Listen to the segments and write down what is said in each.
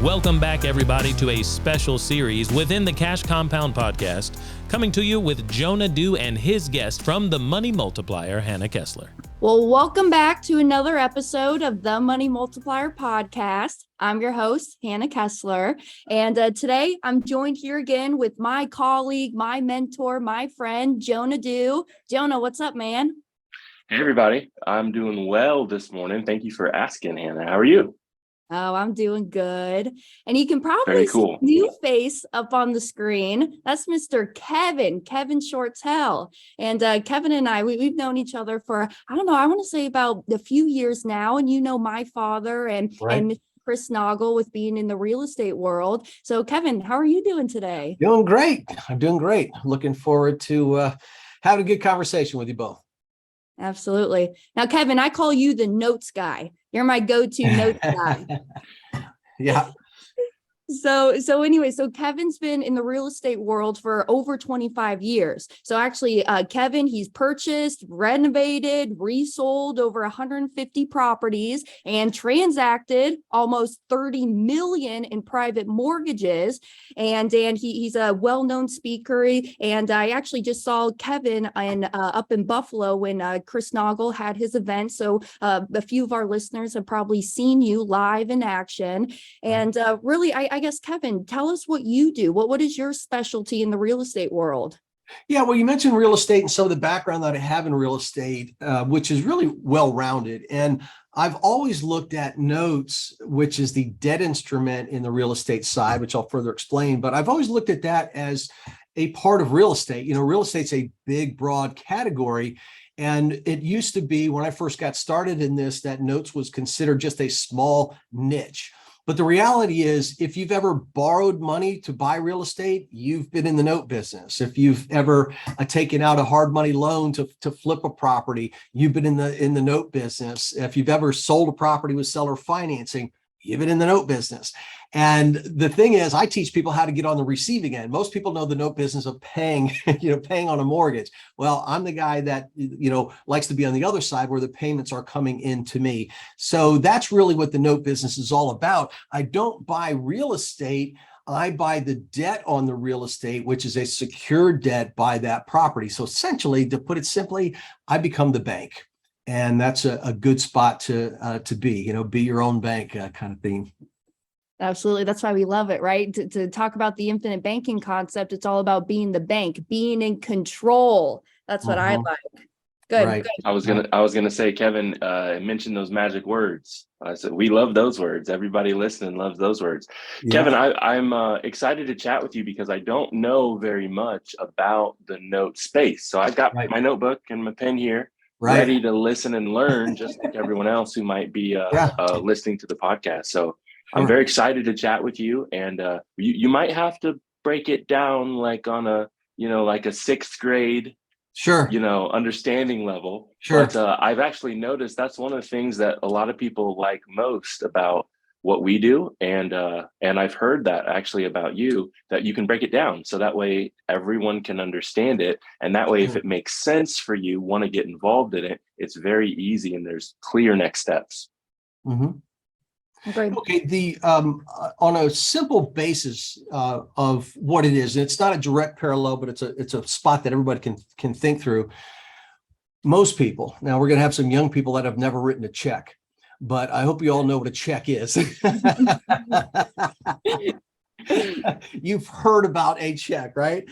Welcome back, everybody, to a special series within the Cash Compound podcast, coming to you with Jonah Dew and his guest from the Money Multiplier, Hannah Kessler. Well, welcome back to another episode of the Money Multiplier podcast. I'm your host, Hannah Kessler, and today I'm joined here again with my colleague, my mentor, my friend, Jonah Dew. Jonah, what's up, man? Hey, everybody. I'm doing well this morning. Thank you for asking, Hannah. How are you? Oh, I'm doing good. And you can probably Very cool. see a new face up on the screen. That's Mr. Kevin Shortle. And Kevin and I, we've known each other for, I don't know, I want to say about a few years now. And you know my father and Mr. Chris Noggle with being in the real estate world. So Kevin, how are you doing today? Doing great. I'm doing great. Looking forward to having a good conversation with you both. Absolutely. Now, Kevin, I call you the notes guy. You're my go-to notes guy. Yeah. So anyway, Kevin's been in the real estate world for over 25 years. So actually, Kevin, he's purchased, renovated, resold over 150 properties and transacted almost 30 million in private mortgages. And he's a well-known speaker. And I actually just saw Kevin up in Buffalo when Chris Noggle had his event. So a few of our listeners have probably seen you live in action. And really, I guess, Kevin, tell us what you do. What is your specialty in the real estate world? Yeah, well, you mentioned real estate and some of the background that I have in real estate, which is really well-rounded. And I've always looked at notes, which is the debt instrument in the real estate side, which I'll further explain. But I've always looked at that as a part of real estate. You know, real estate's a big, broad category. And it used to be when I first got started in this, that notes was considered just a small niche. But the reality is, if you've ever borrowed money to buy real estate, you've been in the note business. If you've ever taken out a hard money loan to flip a property, you've been in the note business. If you've ever sold a property with seller financing, you've been in the note business. And the thing is, I teach people how to get on the receiving end. Most people know the note business of paying on a mortgage. Well, I'm the guy that, likes to be on the other side where the payments are coming in to me. So that's really what the note business is all about. I don't buy real estate. I buy the debt on the real estate, which is a secured debt by that property. So essentially, to put it simply, I become the bank. And that's a good spot to be your own bank kind of thing. Absolutely. That's why we love it, right? To talk about the infinite banking concept, it's all about being the bank, being in control. That's what I like. Good. Right. Good. I was gonna say, Kevin mentioned those magic words. I said we love those words. Everybody listening loves those words. Yeah. Kevin, I'm excited to chat with you because I don't know very much about the note space. So I've got my notebook and my pen here. Ready to listen and learn, just like everyone else who might be listening to the podcast. So I'm very excited to chat with you, and you might have to break it down like on a like a sixth grade understanding level. But I've actually noticed that's one of the things that a lot of people like most about what we do, and I've heard that actually about you, that you can break it down so that way everyone can understand it, and that way if it makes sense for you, want to get involved in it, it's very easy and there's clear next steps. Mm-hmm. Okay. The on a simple basis of what it is, and it's not a direct parallel, but it's a spot that everybody can think through. Most people, now we're going to have some young people that have never written a check, but I hope you all know what a check is. You've heard about a check, right?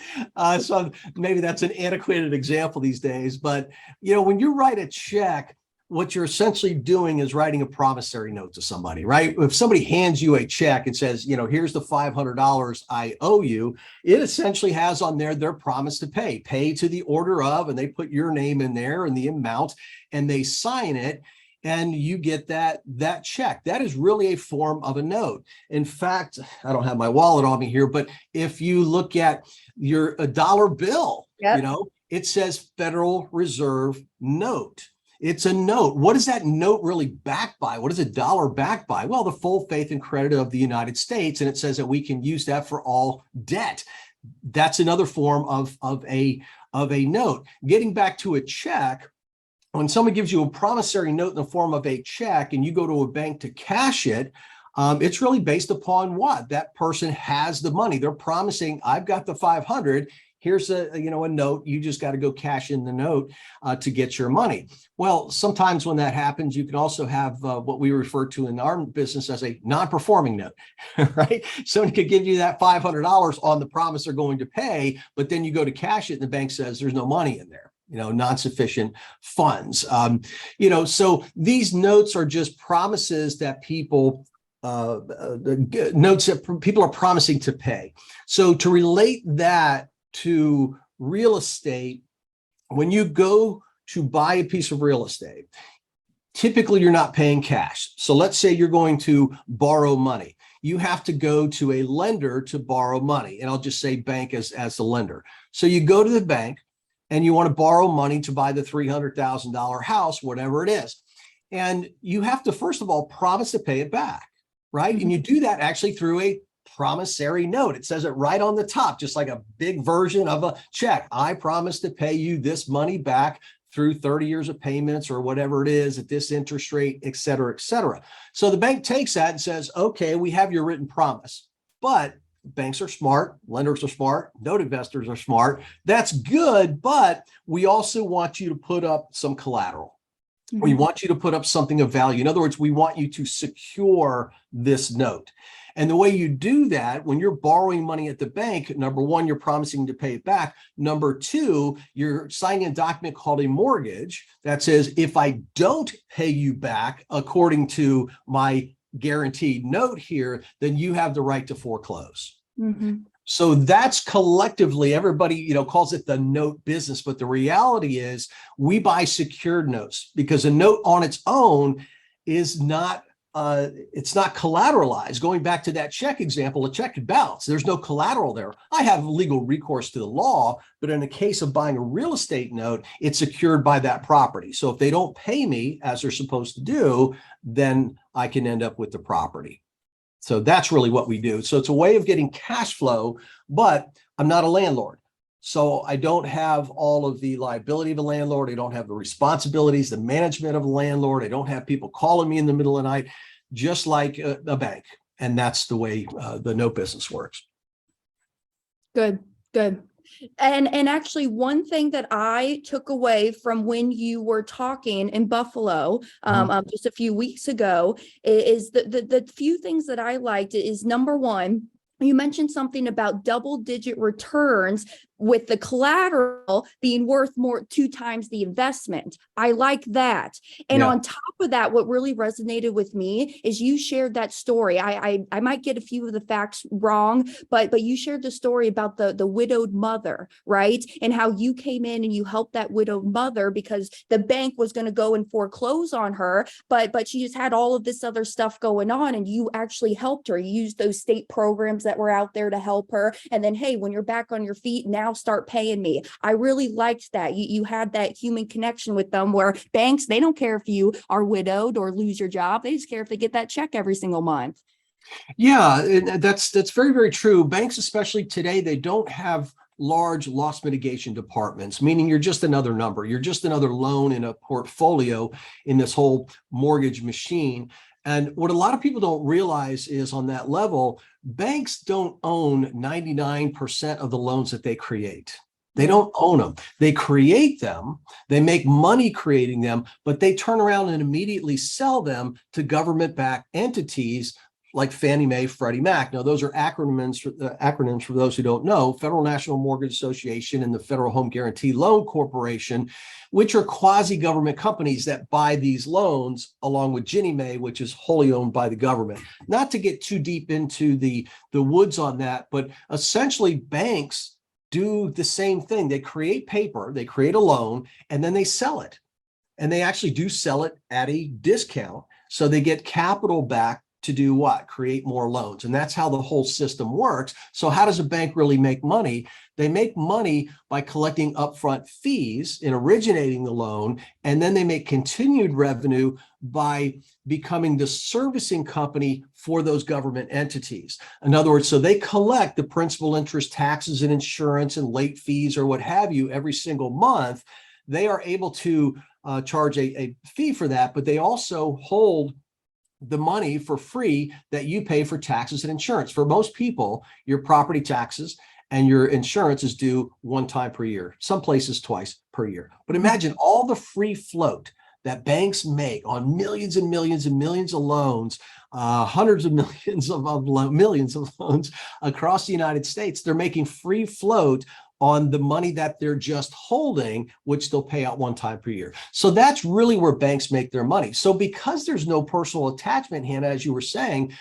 So maybe that's an antiquated example these days, but when you write a check, what you're essentially doing is writing a promissory note to somebody, right? If somebody hands you a check and says, here's the $500 I owe you, it essentially has on there their promise to pay to the order of, and they put your name in there and the amount, and they sign it, and you get that check. That is really a form of a note. In fact, I don't have my wallet on me here, but if you look at a dollar bill, it says Federal Reserve note. It's a note. What is that note really backed by? What is a dollar backed by? Well, the full faith and credit of the United States. And it says that we can use that for all debt. That's another form of a note. Getting back to a check, when someone gives you a promissory note in the form of a check and you go to a bank to cash it, It's really based upon what that person has the money. They're promising, I've got the 500. Here's a note. You just got to go cash in the note to get your money. Well, sometimes when that happens, you can also have what we refer to in our business as a non-performing note, right? Someone could give you that $500 on the promise they're going to pay, but then you go to cash it and the bank says there's no money in there, non-sufficient funds. So these notes are just promises that people notes that people are promising to pay. So to relate that to real estate, when you go to buy a piece of real estate, typically you're not paying cash. So let's say you're going to borrow money. You have to go to a lender to borrow money. And I'll just say bank as the lender. So you go to the bank and you want to borrow money to buy the $300,000 house, whatever it is. And you have to, first of all, promise to pay it back, right? And you do that actually through a promissory note. It says it right on the top, just like a big version of a check. I promise to pay you this money back through 30 years of payments or whatever it is at this interest rate, et cetera, et cetera. So the bank takes that and says, okay, we have your written promise, but banks are smart, lenders are smart, note investors are smart. That's good, but we also want you to put up some collateral. We want you to put up something of value. In other words, we want you to secure this note. And the way you do that, when you're borrowing money at the bank, number one, you're promising to pay it back. Number two, you're signing a document called a mortgage that says, if I don't pay you back according to my guaranteed note here, then you have the right to foreclose. So that's collectively, everybody, calls it the note business. But the reality is we buy secured notes because a note on its own is not it's not collateralized. Going back to that check example, a check could bounce. There's no collateral there. I have legal recourse to the law, but in the case of buying a real estate note, it's secured by that property. So if they don't pay me as they're supposed to do, then I can end up with the property. So that's really what we do. So it's a way of getting cash flow, but I'm not a landlord. So I don't have all of the liability of a landlord. I don't have the responsibilities, the management of a landlord. I don't have people calling me in the middle of the night, just like a bank. And that's the way the note business works. Good. And actually, one thing that I took away from when you were talking in Buffalo just a few weeks ago is the few things that I liked is, number one, you mentioned something about double-digit returns with the collateral being worth more 2 times the investment. I like that. And on top of that, what really resonated with me is you shared that story. I might get a few of the facts wrong, but you shared the story about the widowed mother, right? And how you came in and you helped that widowed mother because the bank was going to go and foreclose on her, but she just had all of this other stuff going on, and you actually helped her. You used those state programs that were out there to help her. And then, hey, when you're back on your feet, now start paying me. I really liked that. You had that human connection with them, where banks, they don't care if you are widowed or lose your job. They just care if they get that check every single month. Yeah, and that's very, very true. Banks, especially today, they don't have large loss mitigation departments, meaning you're just another number. You're just another loan in a portfolio in this whole mortgage machine. And what a lot of people don't realize is, on that level, banks don't own 99% of the loans that they create. They don't own them. They create them. They make money creating them, but they turn around and immediately sell them to government-backed entities like Fannie Mae, Freddie Mac. Now, those are acronyms for those who don't know: Federal National Mortgage Association and the Federal Home Guarantee Loan Corporation, which are quasi-government companies that buy these loans, along with Ginnie Mae, which is wholly owned by the government. Not to get too deep into the woods on that, but essentially banks do the same thing. They create paper, they create a loan, and then they sell it. And they actually do sell it at a discount. So they get capital back to do what? Create more loans. And that's how the whole system works. So how does a bank really make money? They make money by collecting upfront fees in originating the loan, and then they make continued revenue by becoming the servicing company for those government entities. In other words, so they collect the principal, interest, taxes, and insurance and late fees or what have you every single month. They are able to charge a fee for that, but they also hold the money for free that you pay for taxes and insurance. For most people, your property taxes and your insurance is due one time per year, some places twice per year. But imagine all the free float that banks make on millions and millions and millions of loans, hundreds of millions of millions of loans across the United States. They're making free float on the money that they're just holding, which they'll pay out one time per year. So that's really where banks make their money. So because there's no personal attachment, Hannah, as you were saying,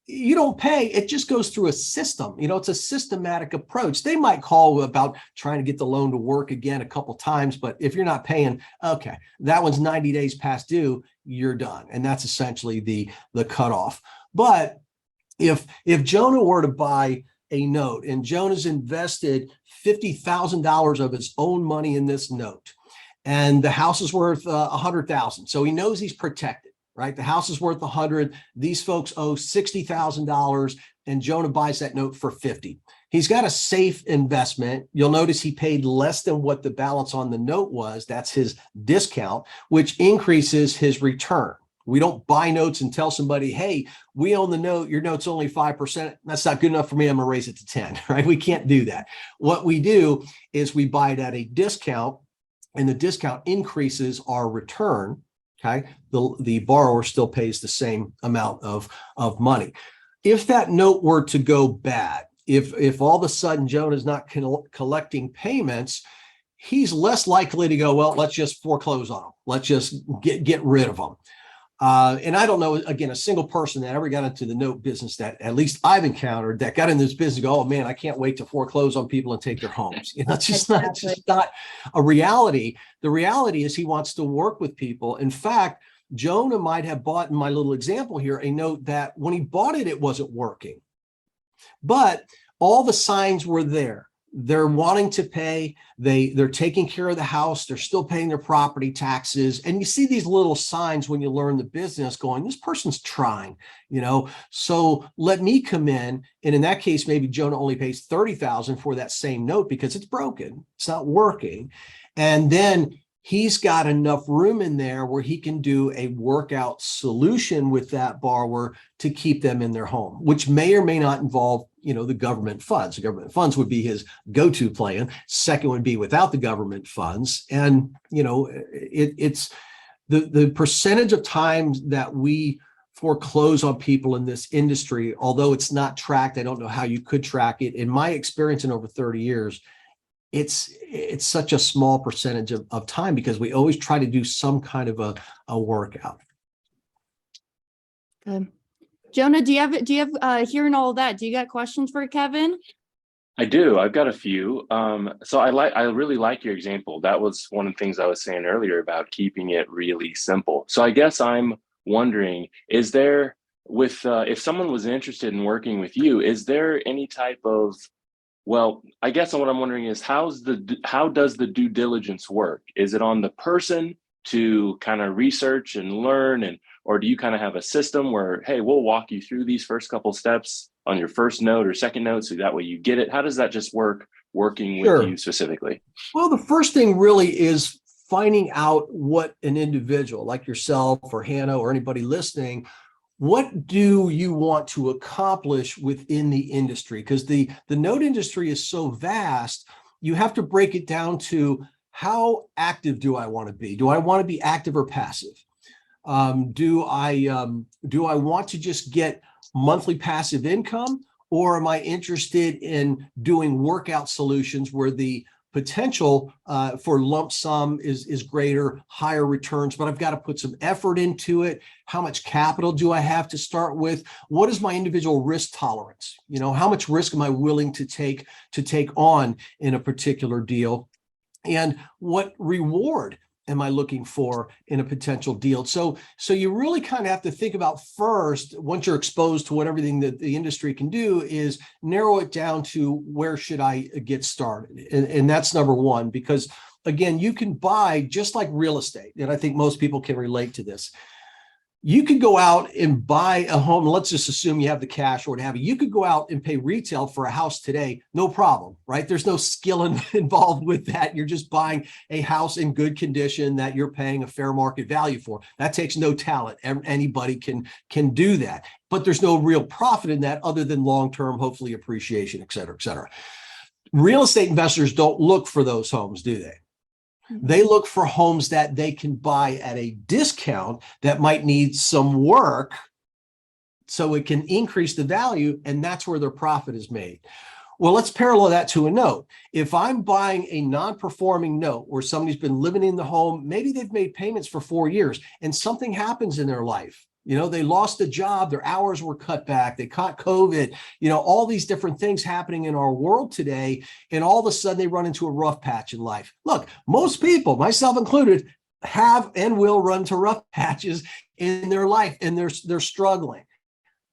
you don't pay, it just goes through a system. It's a systematic approach. They might call about trying to get the loan to work again a couple times, but if you're not paying, okay, that one's 90 days past due, you're done. And that's essentially the cutoff. But if Jonah were to buy a note and Jonah's invested $50,000 of his own money in this note, and the house is worth $100,000, so he knows he's protected. Right? The house is worth 100. These folks owe $60,000 and Jonah buys that note for 50. He's got a safe investment. You'll notice he paid less than what the balance on the note was. That's his discount, which increases his return. We don't buy notes and tell somebody, hey, we own the note, your note's only 5%. That's not good enough for me. I'm gonna raise it to 10, right? We can't do that. What we do is we buy it at a discount and the discount increases our return. Okay, the borrower still pays the same amount of money. If that note were to go bad, if all of a sudden Jonah's not collecting payments, he's less likely to go, well, let's just foreclose on them. Let's just get rid of them. And I don't know, again, a single person that ever got into the note business that at least I've encountered that got in this business and go, oh man, I can't wait to foreclose on people and take their homes. It's just not a reality. The reality is he wants to work with people. In fact, Jonah might have bought, in my little example here, a note that when he bought it, it wasn't working. But all the signs were there. They're wanting to pay. They're taking care of the house. They're still paying their property taxes. And you see these little signs when you learn the business going, this person's trying, so let me come in. And in that case, maybe Jonah only pays $30,000 for that same note because it's broken. It's not working. And then he's got enough room in there where he can do a workout solution with that borrower to keep them in their home, which may or may not involve, the government funds. The government funds would be his go-to plan. Second would be without the government funds. And, it's the percentage of times that we foreclose on people in this industry, although it's not tracked. I don't know how you could track it. In my experience in over 30 years, it's such a small percentage of time because we always try to do some kind of a workout. Jonah, do you have hearing all of that? Do you got questions for Kevin? I do. I've got a few. So I really like your example. That was one of the things I was saying earlier about keeping it really simple. So I guess I'm wondering, is there if someone was interested in working with you, is there any type of, well, I guess what I'm wondering is how does the due diligence work? Is it on the person to kind of research and learn, or do you kind of have a system where, hey, we'll walk you through these first couple steps on your first note or second note, so that way you get it? How does that just work working with you specifically? Well, the first thing really is finding out what an individual like yourself or Hannah or anybody listening, what do you want to accomplish within the industry? Because the note industry is so vast, you have to break it down to how active do I want to be? Do I want to be active or passive? Do I want to just get monthly passive income, or am I interested in doing workout solutions where the potential for lump sum is greater, higher returns, but I've got to put some effort into it? How much capital do I have to start with? What is my individual risk tolerance? How much risk am I willing to take on in a particular deal? And what reward am I looking for in a potential deal? So you really kind of have to think about first, once you're exposed to what everything that the industry can do, is narrow it down to where should I get started? And that's number one, because again, you can buy just like real estate. And I think most people can relate to this. You could go out and buy a home. Let's just assume you have the cash or what have you. You could go out and pay retail for a house today, no problem, right? There's no skill involved with that. You're just buying a house in good condition that you're paying a fair market value for. That takes no talent. Anybody can do that, but there's no real profit in that other than long-term, hopefully appreciation, et cetera, et cetera. Real estate investors don't look for those homes, do they? They look for homes that they can buy at a discount that might need some work so it can increase the value, and that's where their profit is made. Well, let's parallel that to a note. If I'm buying a non-performing note where somebody's been living in the home, maybe they've made payments for 4 years and something happens in their life. They lost a job, their hours were cut back, they caught COVID, all these different things happening in our world today. And all of a sudden they run into a rough patch in life. Look, most people, myself included, have and will run to rough patches in their life, and they're struggling.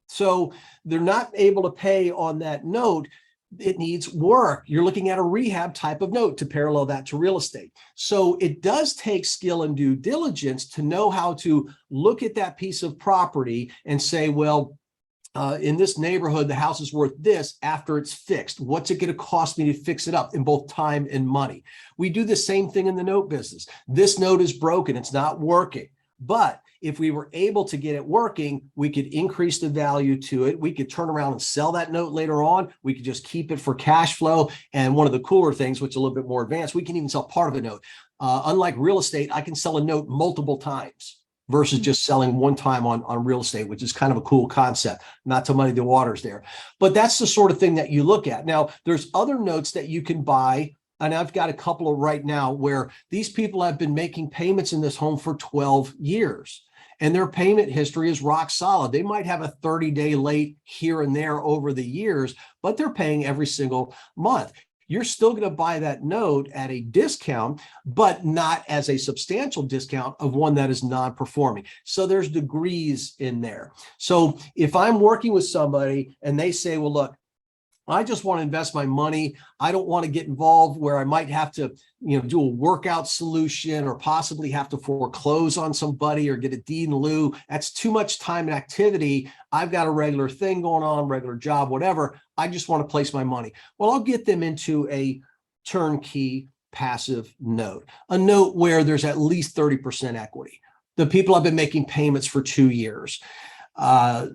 So they're not able to pay on that note. It needs work. You're looking at a rehab type of note to parallel that to real estate. So it does take skill and due diligence to know how to look at that piece of property and say, well, in this neighborhood, the house is worth this after it's fixed. What's it going to cost me to fix it up in both time and money? We do the same thing in the note business. This note is broken. It's not working. But if we were able to get it working, we could increase the value to it. We could turn around and sell that note later on. We could just keep it for cash flow. And one of the cooler things, which is a little bit more advanced, we can even sell part of a note. Unlike real estate, I can sell a note multiple times versus just selling one time on real estate, which is kind of a cool concept, not to muddy the waters there. But that's the sort of thing that you look at. Now, there's other notes that you can buy. And I've got a couple of right now where these people have been making payments in this home for 12 years. And their payment history is rock solid. They might have a 30-day late here and there over the years, but they're paying every single month. You're still going to buy that note at a discount, but not as a substantial discount of one that is non-performing. So there's degrees in there. So if I'm working with somebody and they say, well, look, I just want to invest my money. I don't want to get involved where I might have to, do a workout solution or possibly have to foreclose on somebody or get a deed in lieu. That's too much time and activity. I've got a regular thing going on, regular job, whatever. I just want to place my money. Well, I'll get them into a turnkey passive note, a note where there's at least 30% equity. The people have been making payments for 2 years, and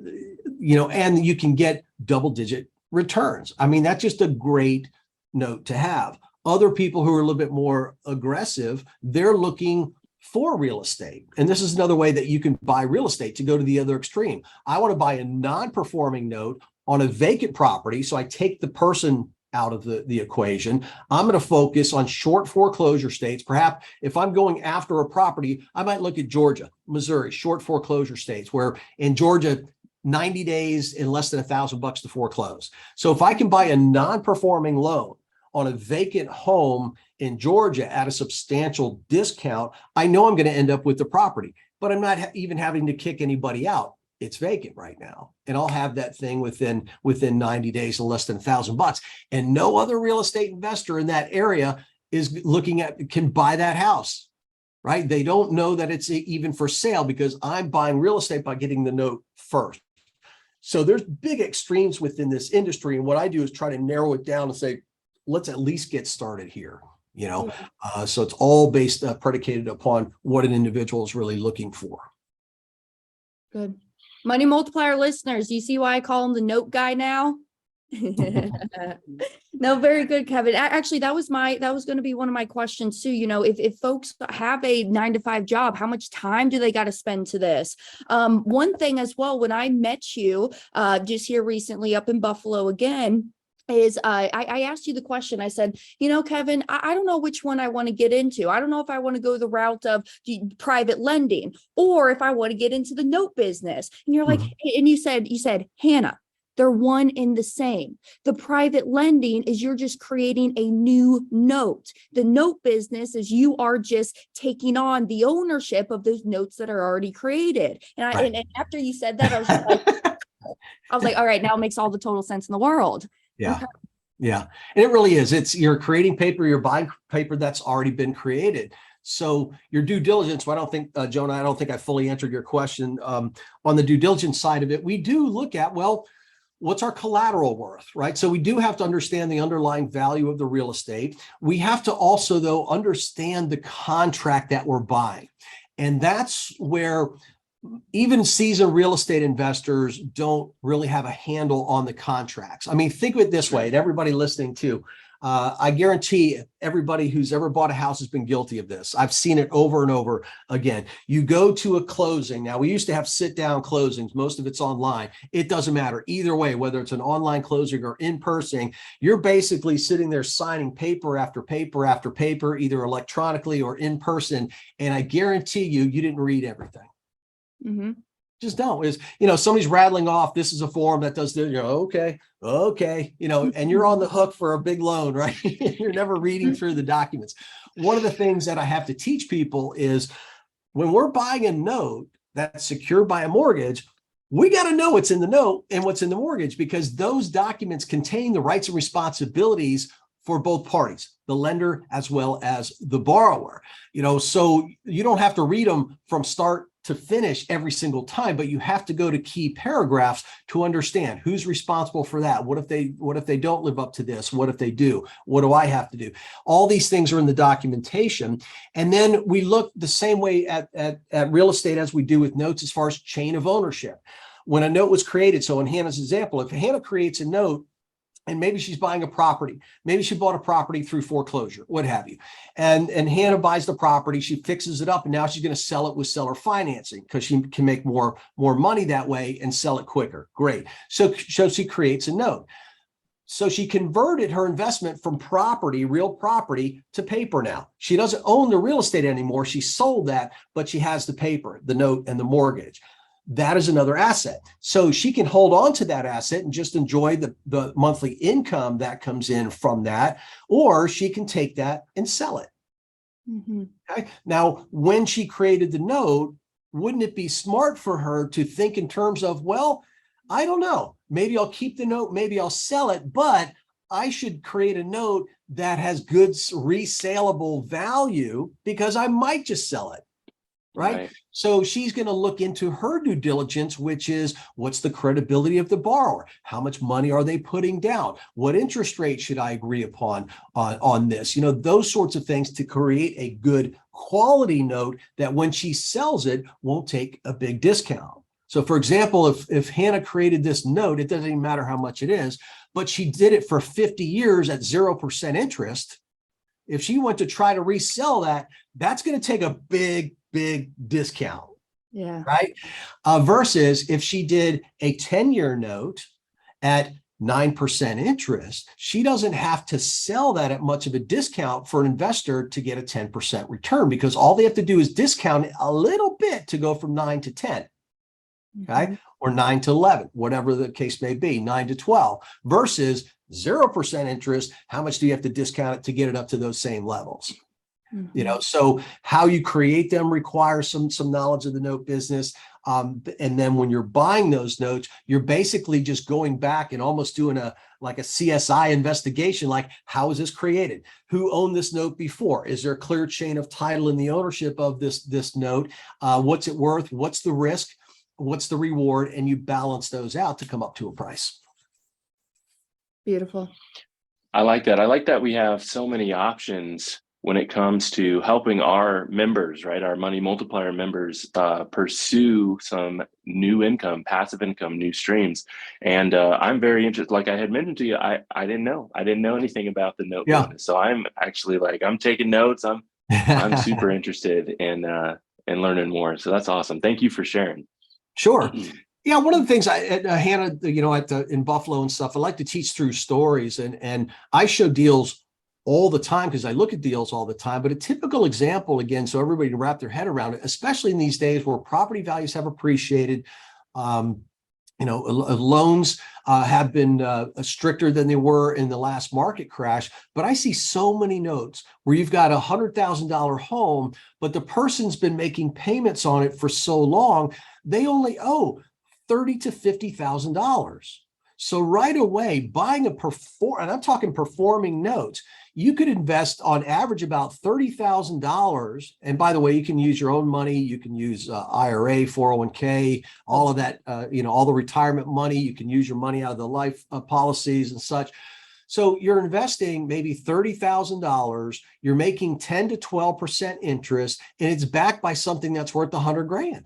you can get double-digit returns. I mean, that's just a great note to have. Other people who are a little bit more aggressive, they're looking for real estate. And this is another way that you can buy real estate, to go to the other extreme. I want to buy a non-performing note on a vacant property. So I take the person out of the equation. I'm going to focus on short foreclosure states. Perhaps if I'm going after a property, I might look at Georgia, Missouri, short foreclosure states, where in Georgia, 90 days and less than $1,000 to foreclose. So if I can buy a non-performing loan on a vacant home in Georgia at a substantial discount, I know I'm going to end up with the property, but I'm not even having to kick anybody out. It's vacant right now. And I'll have that thing within 90 days and less than $1,000. And no other real estate investor in that area is can buy that house, right? They don't know that it's even for sale because I'm buying real estate by getting the note first. So there's big extremes within this industry. And what I do is try to narrow it down and say, let's at least get started here, so it's all predicated upon what an individual is really looking for. Good. Money Multiplier listeners, you see why I call him the note guy now? No, very good, Kevin. Actually, that was going to be one of my questions too. If folks have a 9-to-5 job, how much time do they got to spend to this? One thing as well, when I met you just here recently up in Buffalo again, is I asked you the question. I said, Kevin, I don't know which one I want to get into. I don't know if I want to go the route of private lending or if I want to get into the note business. And you're like, and you said, Hannah, they're one and the same. The private lending is you're just creating a new note. The note business is you are just taking on the ownership of those notes that are already created. And and after you said that, I was like, all right, now it makes all the total sense in the world. Yeah. Okay. Yeah. And it really is. You're creating paper, you're buying paper that's already been created. So your due diligence, well, I don't think, Jonah, I don't think I fully answered your question. On the due diligence side of it, we do look at, well, what's our collateral worth, right? So we do have to understand the underlying value of the real estate. We have to also, though, understand the contract that we're buying. And that's where even seasoned real estate investors don't really have a handle on the contracts. I mean, think of it this way, and everybody listening too, I guarantee everybody who's ever bought a house has been guilty of this. I've seen it over and over again. You go to a closing. Now, we used to have sit-down closings. Most of it's online. It doesn't matter. Either way, whether it's an online closing or in person, you're basically sitting there signing paper after paper after paper, either electronically or in person. And I guarantee you didn't read everything. Mm-hmm. Just don't. Is, somebody's rattling off, this is a form that does this, okay, and you're on the hook for a big loan, right? You're never reading through the documents. One of the things that I have to teach people is when we're buying a note that's secured by a mortgage, we got to know what's in the note and what's in the mortgage, because those documents contain the rights and responsibilities for both parties, the lender as well as the borrower. So you don't have to read them from start to finish every single time, but you have to go to key paragraphs to understand who's responsible for that. What if they don't live up to this? What if they do? What do I have to do? All these things are in the documentation. And then we look the same way at real estate as we do with notes as far as chain of ownership. When a note was created, so in Hannah's example, if Hannah creates a note, and maybe she's buying a property. Maybe she bought a property through foreclosure, what have you. And Hannah buys the property, she fixes it up, and now she's going to sell it with seller financing because she can make more money that way and sell it quicker. Great. So she creates a note. So she converted her investment from property, real property, to paper now. She doesn't own the real estate anymore. She sold that, but she has the paper, the note, and the mortgage. That is another asset. So she can hold on to that asset and just enjoy the monthly income that comes in from that, or she can take that and sell it. Mm-hmm. Okay. Now, when she created the note, wouldn't it be smart for her to think in terms of, well, I don't know, maybe I'll keep the note, maybe I'll sell it, but I should create a note that has good resaleable value because I might just sell it. Right. So she's going to look into her due diligence, which is what's the credibility of the borrower? How much money are they putting down? What interest rate should I agree upon on this? Those sorts of things to create a good quality note that when she sells it won't take a big discount. So, for example, if Hannah created this note, it doesn't even matter how much it is, but she did it for 50 years at 0% interest. If she went to try to resell that, that's going to take a big discount. Yeah. Right. Versus if she did a 10-year note at 9% interest, she doesn't have to sell that at much of a discount for an investor to get a 10% return, because all they have to do is discount it a little bit to go from 9 to 10. Okay. Mm-hmm. Or 9 to 11, whatever the case may be, 9 to 12 versus 0% interest. How much do you have to discount it to get it up to those same levels? Mm-hmm. So how you create them requires some knowledge of the note business. And then when you're buying those notes, you're basically just going back and almost doing a CSI investigation. Like, how was this created? Who owned this note before? Is there a clear chain of title in the ownership of this note? What's it worth? What's the risk? What's the reward? And you balance those out to come up to a price. Beautiful. I like that. I like that we have so many options when it comes to helping our members, right? Our Money Multiplier members pursue some new income, passive income, new streams. And I'm very interested. Like I had mentioned to you, I didn't know anything about the note business. So I'm actually I'm taking notes. I'm super interested in learning more. So that's awesome. Thank you for sharing. Sure. Yeah, one of the things Hannah, in Buffalo and stuff, I like to teach through stories, and I show deals all the time because I look at deals all the time. But a typical example, again, so everybody can wrap their head around it, especially in these days where property values have appreciated, loans have been stricter than they were in the last market crash. But I see so many notes where you've got $100,000 home, but the person's been making payments on it for so long, they only owe $30,000 to $50,000. So right away, buying and I'm talking performing notes, you could invest on average about $30,000. And by the way, you can use your own money. You can use IRA, 401k, all of that, all the retirement money. You can use your money out of the life policies and such. So you're investing maybe $30,000. You're making 10 to 12% interest, and it's backed by something that's worth $100,000.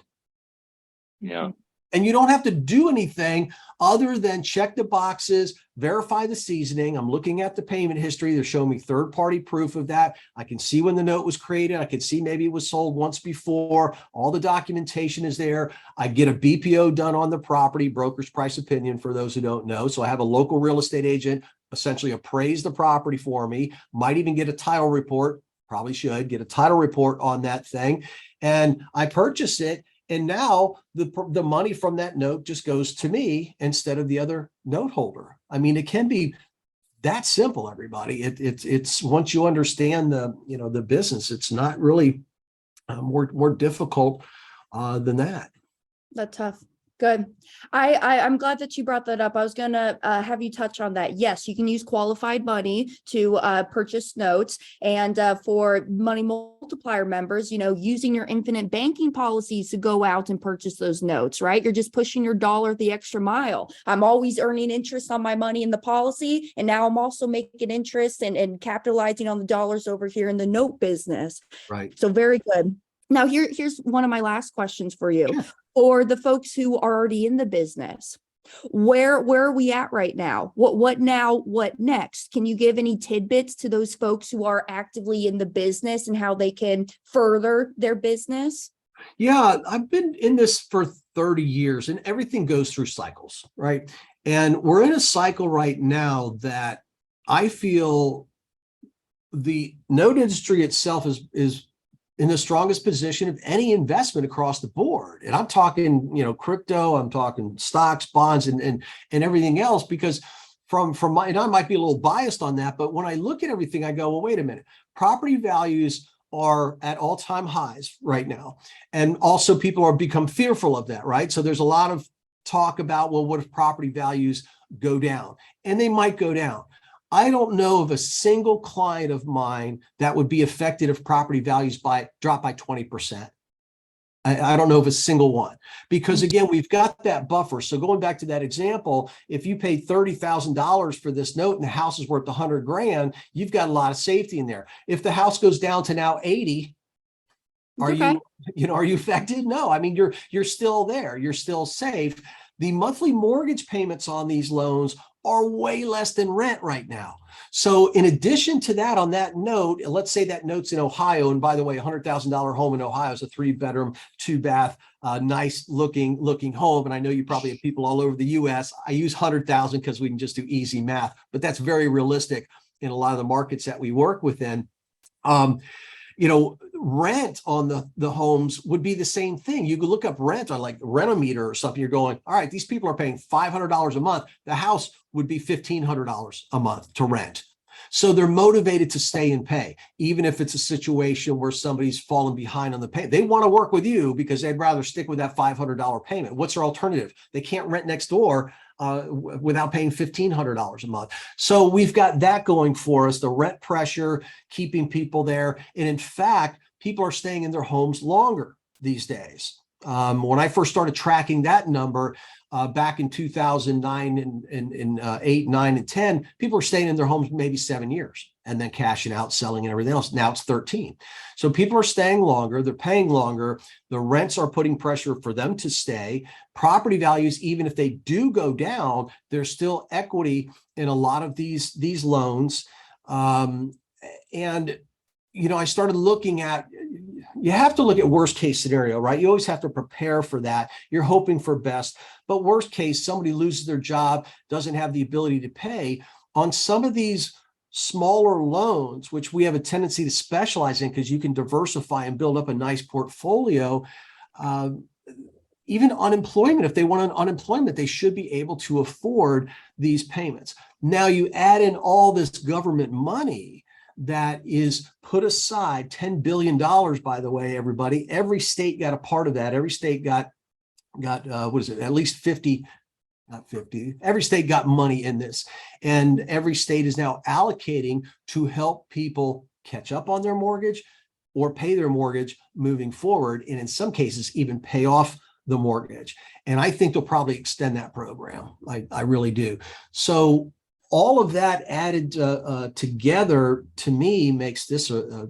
Yeah. And you don't have to do anything other than check the boxes, verify the seasoning. I'm looking at the payment history. They're showing me third-party proof of that. I can see when the note was created. I can see maybe it was sold once before. All the documentation is there. I get a BPO done on the property, broker's price opinion, for those who don't know. So I have a local real estate agent essentially appraise the property for me, might even get a title report, probably should get a title report on that thing. And I purchase it. And now the money from that note just goes to me instead of the other note holder. I mean, it can be that simple, everybody. It's once you understand the business, it's not really more difficult than that. That's tough. Good. I'm glad that you brought that up. I was going to have you touch on that. Yes, you can use qualified money to purchase notes. And for Money Multiplier members, using your infinite banking policies to go out and purchase those notes, right? You're just pushing your dollar the extra mile. I'm always earning interest on my money in the policy. And now I'm also making interest and capitalizing on the dollars over here in the note business. Right. So very good. Now, here's one of my last questions for you. Sure. For the folks who are already in the business, where are we at right now? What now? What next? Can you give any tidbits to those folks who are actively in the business and how they can further their business? Yeah, I've been in this for 30 years and everything goes through cycles, right? And we're in a cycle right now that I feel the note industry itself is in the strongest position of any investment across the board. And I'm talking, crypto, I'm talking stocks, bonds, and everything else, because from my, and I might be a little biased on that, but when I look at everything, I go, well, wait a minute, property values are at all-time highs right now. And also people are become fearful of that, right? So there's a lot of talk about, well, what if property values go down? And they might go down. I don't know of a single client of mine that would be affected if property values drop by 20%. I don't know of a single one, because again, we've got that buffer. So going back to that example, if you paid $30,000 for this note and the house is worth $100,000, you've got a lot of safety in there. If the house goes down to now 80, are you affected? No, I mean, you're still there. You're still safe. The monthly mortgage payments on these loans are way less than rent right now. So in addition to that, on that note, let's say that note's in Ohio. And by the way, $100,000 home in Ohio is a 3-bedroom, 2-bath, nice looking home. And I know you probably have people all over the US. I use 100,000 because we can just do easy math, but that's very realistic in a lot of the markets that we work within. Rent on the homes would be the same thing. You could look up rent on like Rent-O-Meter or something. You're going, all right, these people are paying $500 a month. The house would be $1,500 a month to rent. So they're motivated to stay and pay, even if it's a situation where somebody's fallen behind on the payment. They want to work with you because they'd rather stick with that $500 payment. What's their alternative? They can't rent next door without paying $1,500 a month. So we've got that going for us, the rent pressure, keeping people there. And in fact, people are staying in their homes longer these days. When I first started tracking that number back in 2009 and 8, 9, and 10, people were staying in their homes maybe 7 years and then cashing out, selling, and everything else. Now it's 13. So people are staying longer. They're paying longer. The rents are putting pressure for them to stay. Property values, even if they do go down, there's still equity in a lot of these loans. I started looking at, you have to look at worst case scenario, right? You always have to prepare for that. You're hoping for best, but worst case, somebody loses their job, doesn't have the ability to pay. On some of these smaller loans, which we have a tendency to specialize in because you can diversify and build up a nice portfolio, even unemployment, if they want unemployment, they should be able to afford these payments. Now you add in all this government money that is put aside, $10 billion, by the way, everybody. Every state got a part of that. Every state got at least 50 not 50. Every state got money in this, and every state is now allocating to help people catch up on their mortgage or pay their mortgage moving forward. And in some cases, even pay off the mortgage. And I think they'll probably extend that program. I really do. So all of that added together, to me, makes this a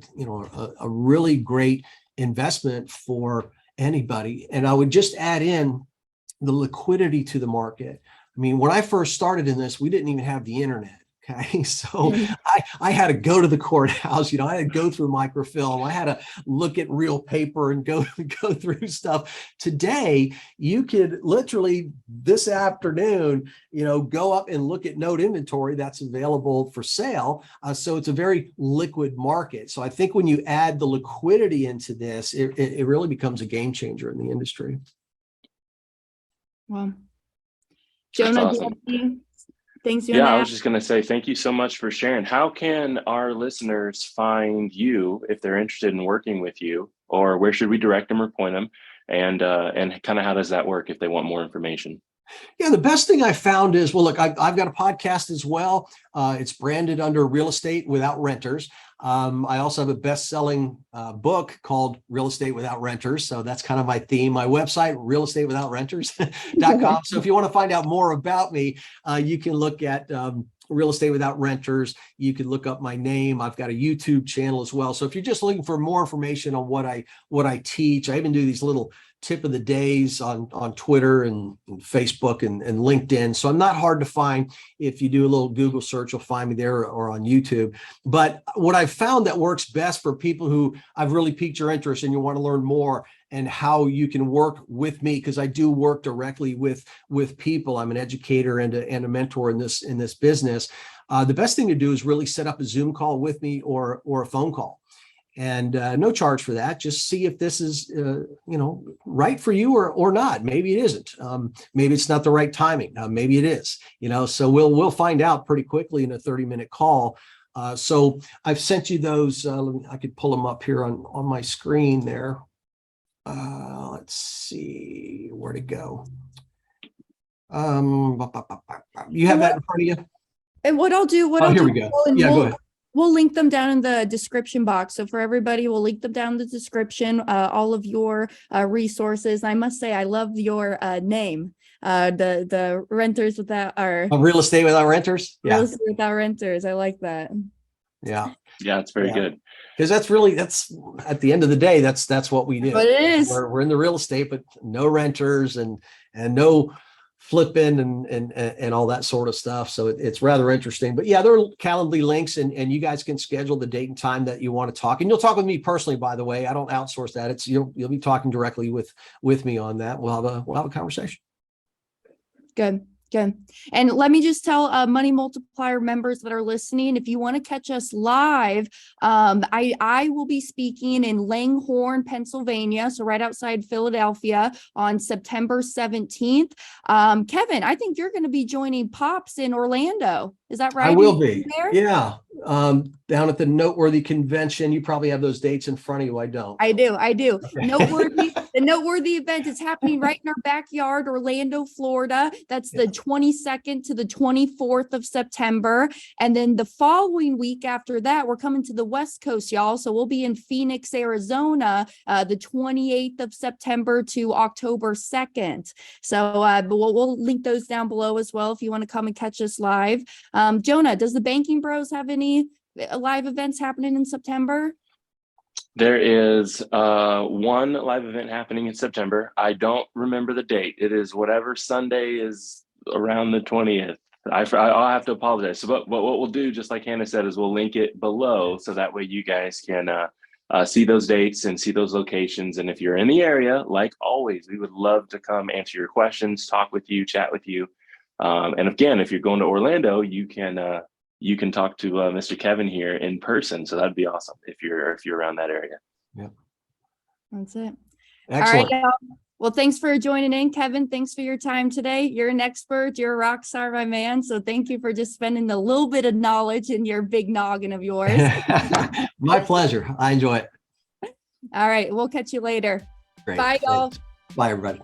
really great investment for anybody. And I would just add in the liquidity to the market. I mean, when I first started in this, we didn't even have the internet. Okay. So I had to go to the courthouse, I had to go through microfilm. I had to look at real paper and go through stuff. Today, you could literally this afternoon, go up and look at note inventory that's available for sale. So it's a very liquid market. So I think when you add the liquidity into this, it really becomes a game changer in the industry. Well, Jonah, That's awesome. do you have any things you Yeah, want to I was just going to say thank you so much for sharing. How can our listeners find you if they're interested in working with you, or where should we direct them or point them? And kind of how does that work if they want more information? Yeah, the best thing I found is, well, look, I've got a podcast as well. It's branded under Real Estate Without Renters. I also have a best-selling book called Real Estate Without Renters. So that's kind of my theme. My website, realestateWithoutRenters.com. So if you want to find out more about me, you can look at Real Estate Without Renters. You can look up my name. I've got a YouTube channel as well. So if you're just looking for more information on what I teach, I even do these little tip of the days on Twitter and Facebook and LinkedIn. So I'm not hard to find. If you do a little Google search, you'll find me there or on YouTube. But what I've found that works best for people who I've really piqued your interest and you want to learn more and how you can work with me, because I do work directly with people. I'm an educator and a mentor in this business. The best thing to do is really set up a Zoom call with me or a phone call. And no charge for that. Just see if this is, right for you or not. Maybe it isn't. Maybe it's not the right timing. Maybe it is. So we'll find out pretty quickly in a 30-minute call. So I've sent you those. I could pull them up here on my screen there. Let's see where to go. You have that in front of you? And what I'll do, Here we go. Yeah, go ahead. We'll link them down in the description box. So for everybody, we'll link them down in the description, all of your resources. I must say, I love your name, the renters without our Real Estate Without Renters. Yeah. Real Estate Without Renters. I like that. Yeah. Yeah, it's very good. Because that's at the end of the day, that's what we do. But it is. We're in the real estate, but no renters and no flipping and all that sort of stuff. So it's rather interesting. But yeah, there are Calendly links, and you guys can schedule the date and time that you want to talk. And you'll talk with me personally, by the way. I don't outsource that. It's you'll be talking directly with me on that. We'll have a conversation. Good. And let me just tell Money Multiplier members that are listening, if you want to catch us live, I will be speaking in Langhorne, Pennsylvania, so right outside Philadelphia on September 17th. Kevin, I think you're going to be joining Pops in Orlando. Is that right? I will be. There? Yeah. Down at the Noteworthy Convention. You probably have those dates in front of you. I don't. I do. Okay. The Noteworthy event is happening right in our backyard, Orlando, Florida. That's the 22nd to the 24th of September. And then the following week after that, we're coming to the West Coast, y'all. So we'll be in Phoenix, Arizona, the 28th of September to October 2nd. So we'll link those down below as well if you want to come and catch us live. Jonah, does the Banking Bros have any live events happening in September? There is one live event happening in September. I don't remember the date. It is whatever Sunday is around the 20th. I'll have to apologize. So, but what we'll do, just like Hannah said, is we'll link it below so that way you guys can see those dates and see those locations. And if you're in the area, like always, we would love to come answer your questions, talk with you, chat with you. And again, if you're going to Orlando, you can talk to Mr. Kevin here in person. So that'd be awesome if you're around that area. Yeah. That's it. Excellent. All right, y'all. Well, thanks for joining in, Kevin. Thanks for your time today. You're an expert. You're a rock star, my man. So thank you for just spending a little bit of knowledge in your big noggin of yours. My pleasure. I enjoy it. All right. We'll catch you later. Great. Bye, y'all. Thanks. Bye, everybody.